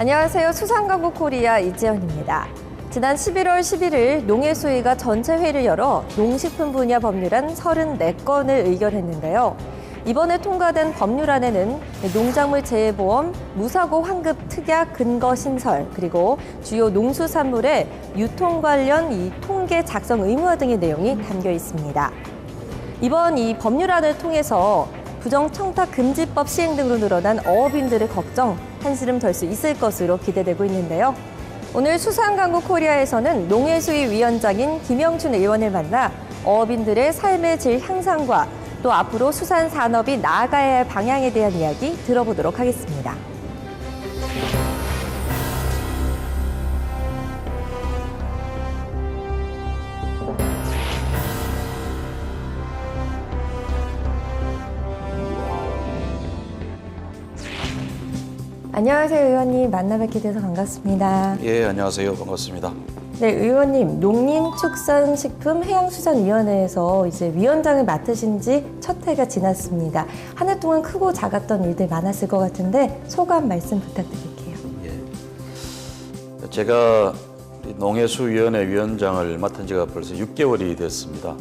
안녕하세요. 수산가구 코리아 이지연입니다. 지난 11월 11일 농해수위가 전체 회의를 열어 농식품 분야 법률안 34건을 의결했는데요. 이번에 통과된 법률안에는 농작물 재해보험, 무사고 환급 특약 근거 신설, 그리고 주요 농수산물의 유통 관련 이 통계 작성 의무화 등의 내용이 담겨 있습니다. 이번 이 법률안을 통해서 부정청탁 금지법 시행 등으로 늘어난 어업인들의 걱정 한시름 덜 수 있을 것으로 기대되고 있는데요. 오늘 수산강국 코리아에서는 농해수위 위원장인 김영춘 의원을 만나 어업인들의 삶의 질 향상과 또 앞으로 수산 산업이 나아가야 할 방향에 대한 이야기 들어보도록 하겠습니다. 안녕하세요, 의원님. 만나 뵙게 돼서 반갑습니다. 예, 안녕하세요. 반갑습니다. 네, 의원님, 농림축산식품해양수산위원회에서 이제 위원장을 맡으신 지 첫 해가 지났습니다. 한 해 동안 크고 작았던 일들 많았을 것 같은데 소감 말씀 부탁드릴게요. 예. 제가 농해수위원회 위원장을 맡은 지가 벌써 6개월이 됐습니다.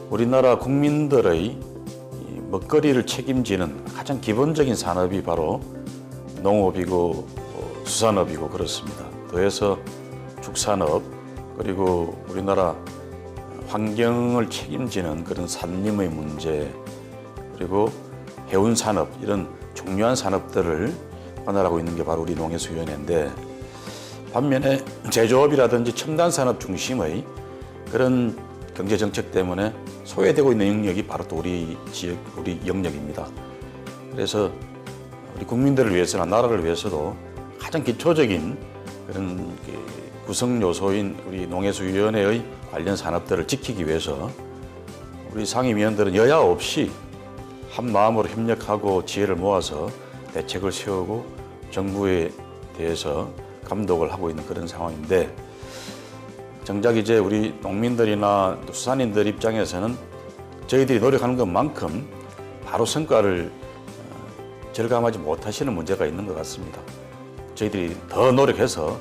우리나라 국민들의 먹거리를 책임지는 가장 기본적인 산업이 바로 농업이고 수산업이고 그렇습니다. 더해서 축산업 그리고 우리나라 환경을 책임지는 그런 산림의 문제 그리고 해운산업 이런 중요한 산업들을 관할하고 있는 게 바로 우리 농해수위원회인데 반면에 제조업이라든지 첨단산업 중심의 그런 경제정책 때문에 소외되고 있는 영역이 바로 또 우리 지역, 우리 영역입니다. 그래서 우리 국민들을 위해서나 나라를 위해서도 가장 기초적인 그런 구성 요소인 우리 농해수위원회의 관련 산업들을 지키기 위해서 우리 상임위원들은 여야 없이 한 마음으로 협력하고 지혜를 모아서 대책을 세우고 정부에 대해서 감독을 하고 있는 그런 상황인데 정작 이제 우리 농민들이나 수산인들 입장에서는 저희들이 노력하는 것만큼 바로 성과를 절감하지 못하시는 문제가 있는 것 같습니다. 저희들이 더 노력해서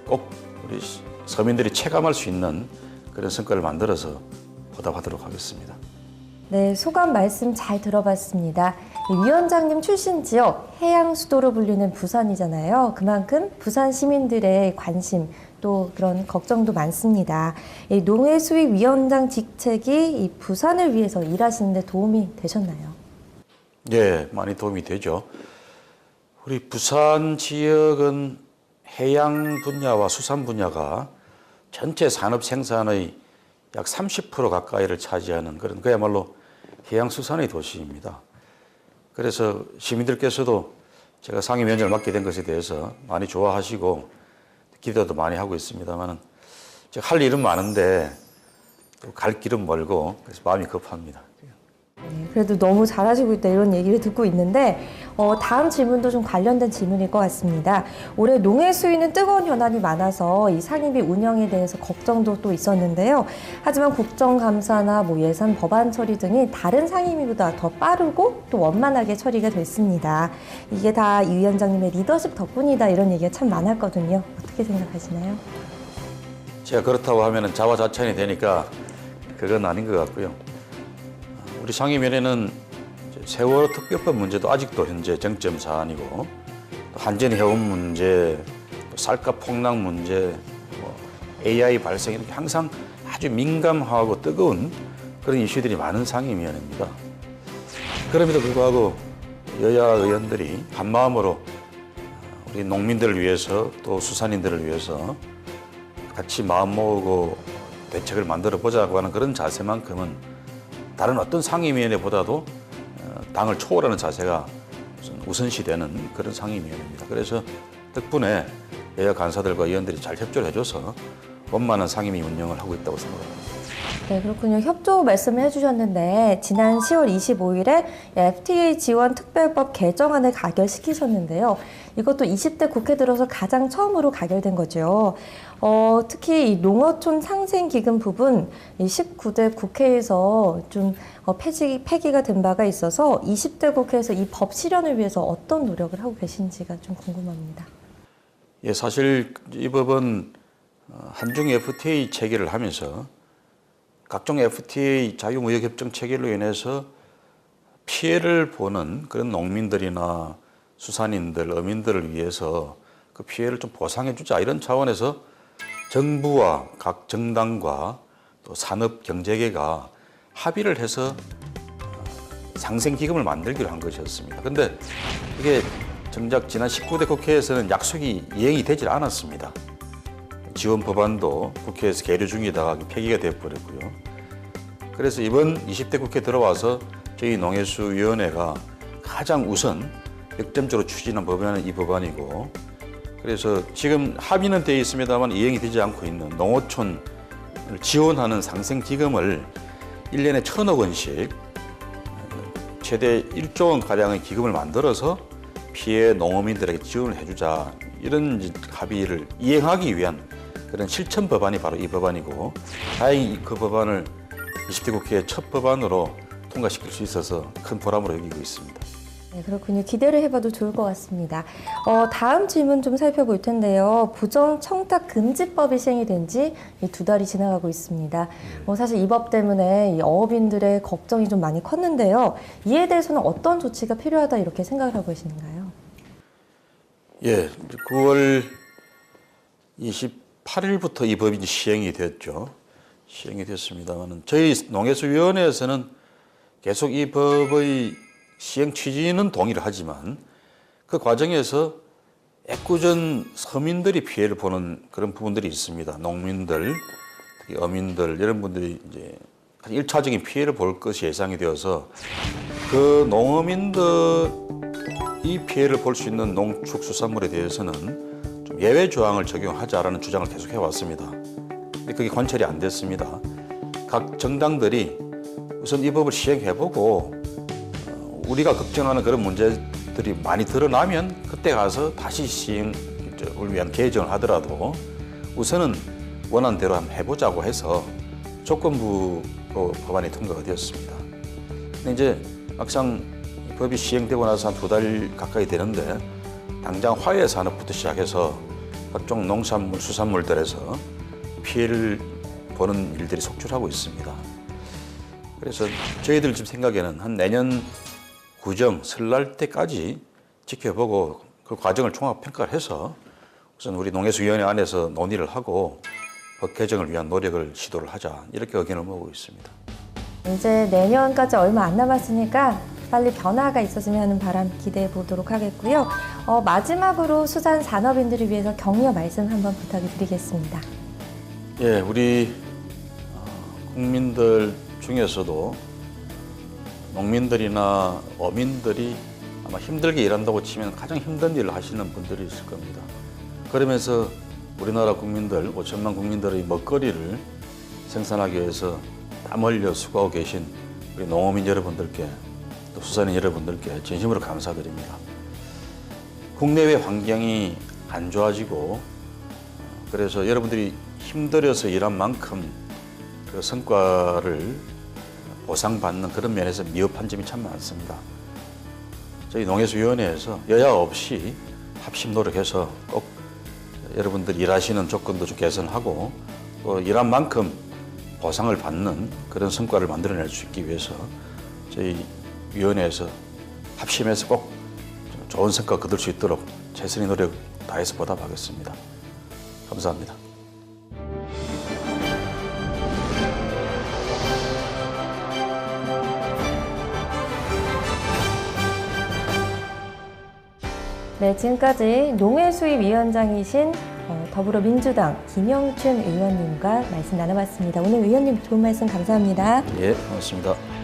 꼭 우리 서민들이 체감할 수 있는 그런 성과를 만들어서 보답하도록 하겠습니다. 네, 소감 말씀 잘 들어봤습니다. 위원장님 출신 지역 해양 수도로 불리는 부산이잖아요. 그만큼 부산 시민들의 관심 또 그런 걱정도 많습니다. 이 농해수위 위원장 직책이 이 부산을 위해서 일하시는 데 도움이 되셨나요? 네, 많이 도움이 되죠. 우리 부산 지역은 해양 분야와 수산 분야가 전체 산업 생산의 약 30% 가까이를 차지하는 그런 그야말로 해양수산의 도시입니다. 그래서 시민들께서도 제가 상임위원장을 맡게 된 것에 대해서 많이 좋아하시고 기대도 많이 하고 있습니다만 제가 할 일은 많은데 또 갈 길은 멀고 그래서 마음이 급합니다. 네, 그래도 너무 잘하시고 있다 이런 얘기를 듣고 있는데 다음 질문도 좀 관련된 질문일 것 같습니다. 올해 농해수위는 뜨거운 현안이 많아서 이 상임위 운영에 대해서 걱정도 또 있었는데요. 하지만 국정감사나 예산 법안 처리 등이 다른 상임위보다 더 빠르고 또 원만하게 처리가 됐습니다. 이게 다 이 위원장님의 리더십 덕분이다 이런 얘기가 참 많았거든요. 어떻게 생각하시나요? 제가 그렇다고 하면 자화자찬이 되니까 그건 아닌 것 같고요. 우리 상임위원회는 세월호 특별법 문제도 아직도 현재 쟁점 사안이고 또 한전 해운 문제, 또 쌀값 폭락 문제, AI 발생 이렇게 항상 아주 민감하고 뜨거운 그런 이슈들이 많은 상임위원회입니다. 그럼에도 불구하고 여야 의원들이 한 마음으로 우리 농민들을 위해서 또 수산인들을 위해서 같이 마음 모으고 대책을 만들어 보자고 하는 그런 자세만큼은 다른 어떤 상임위원회보다도 당을 초월하는 자세가 우선시되는 그런 상임위원회입니다. 그래서 덕분에 여야 간사들과 의원들이 잘 협조를 해줘서 원만한 상임위 운영을 하고 있다고 생각합니다. 네, 그렇군요. 협조 말씀을 해주셨는데 지난 10월 25일에 FTA 지원 특별법 개정안을 가결시키셨는데요. 이것도 20대 국회 들어서 가장 처음으로 가결된 거죠. 특히 이 농어촌 상생기금 부분 이 19대 국회에서 좀 폐기가 된 바가 있어서 20대 국회에서 이 법 실현을 위해서 어떤 노력을 하고 계신지가 좀 궁금합니다. 예, 사실 이 법은 한중 FTA 체결을 하면서 각종 FTA 자유무역협정 체결로 인해서 피해를 보는 그런 농민들이나 수산인들, 어민들을 위해서 그 피해를 좀 보상해주자 이런 차원에서 정부와 각 정당과 또 산업경제계가 합의를 해서 상생기금을 만들기로 한 것이었습니다. 그런데 이게 정작 지난 19대 국회에서는 약속이 이행이 되질 않았습니다. 지원 법안도 국회에서 계류 중이다가 폐기가 되어버렸고요. 그래서 이번 20대 국회 들어와서 저희 농해수위원회가 가장 우선 역점적으로 추진한 법안은 이 법안이고, 그래서 지금 합의는 되어 있습니다만 이행이 되지 않고 있는 농어촌을 지원하는 상생기금을 1년에 1,000억 원씩 최대 1조 원 가량의 기금을 만들어서 피해 농어민들에게 지원을 해주자, 이런 합의를 이행하기 위한 그런 실천 법안이 바로 이 법안이고, 다행히 그 법안을 20대 국회의 첫 법안으로 통과시킬 수 있어서 큰 보람으로 여기고 있습니다. 네, 그렇군요. 기대를 해봐도 좋을 것 같습니다. 다음 질문 좀 살펴볼 텐데요. 부정청탁금지법이 시행이 된 지 2달이 지나가고 있습니다. 사실 이 법 때문에 이 어업인들의 걱정이 좀 많이 컸는데요. 이에 대해서는 어떤 조치가 필요하다 이렇게 생각을 하고 계시는가요? 예, 9월 28일부터 이 법이 시행이 됐죠. 시행이 됐습니다만 저희 농해수위원회에서는 계속 이 법의 시행 취지는 동의를 하지만 그 과정에서 애꿎은 서민들이 피해를 보는 그런 부분들이 있습니다. 농민들, 특히 어민들 이런 분들이 이제 1차적인 피해를 볼 것이 예상이 되어서 그 농어민들이 피해를 볼 수 있는 농축수산물에 대해서는 좀 예외 조항을 적용하자라는 주장을 계속 해왔습니다. 근데 그게 관철이 안 됐습니다. 각 정당들이 우선 이 법을 시행해보고 우리가 걱정하는 그런 문제들이 많이 드러나면 그때 가서 다시 시행을 위한 개정을 하더라도 우선은 원안대로 한번 해보자고 해서 조건부 법안이 통과가 되었습니다. 근데 이제 막상 법이 시행되고 나서 한 2달 가까이 되는데 당장 화훼 산업부터 시작해서 각종 농산물, 수산물들에서 피해를 보는 일들이 속출하고 있습니다. 그래서 저희들 지금 생각에는 한 내년 구정, 설날 때까지 지켜보고 그 과정을 종합평가를 해서 우선 우리 농해수위원회 안에서 논의를 하고 법 개정을 위한 노력을 시도를 하자, 이렇게 의견을 모으고 있습니다. 이제 내년까지 얼마 안 남았으니까 빨리 변화가 있었으면 하는 바람 기대해 보도록 하겠고요. 마지막으로 수산 산업인들을 위해서 격려 말씀 한번 부탁을 드리겠습니다. 예, 우리 국민들 중에서도 농민들이나 어민들이 아마 힘들게 일한다고 치면 가장 힘든 일을 하시는 분들이 있을 겁니다. 그러면서 우리나라 국민들, 5천만 국민들의 먹거리를 생산하기 위해서 땀 흘려 수고하고 계신 우리 농어민 여러분들께, 또 수산인 여러분들께 진심으로 감사드립니다. 국내외 환경이 안 좋아지고, 그래서 여러분들이 힘들어서 일한 만큼 그 성과를 보상받는 그런 면에서 미흡한 점이 참 많습니다. 저희 농해수위원회에서 여야 없이 합심 노력해서 꼭 여러분들 일하시는 조건도 좀 개선하고 또 일한 만큼 보상을 받는 그런 성과를 만들어낼 수 있기 위해서 저희 위원회에서 합심해서 꼭 좋은 성과 거둘 수 있도록 최선의 노력 다해서 보답하겠습니다. 감사합니다. 네, 지금까지 농해수위위원장이신 더불어민주당 김영춘 의원님과 말씀 나눠봤습니다. 오늘 의원님 좋은 말씀 감사합니다. 예, 고맙습니다.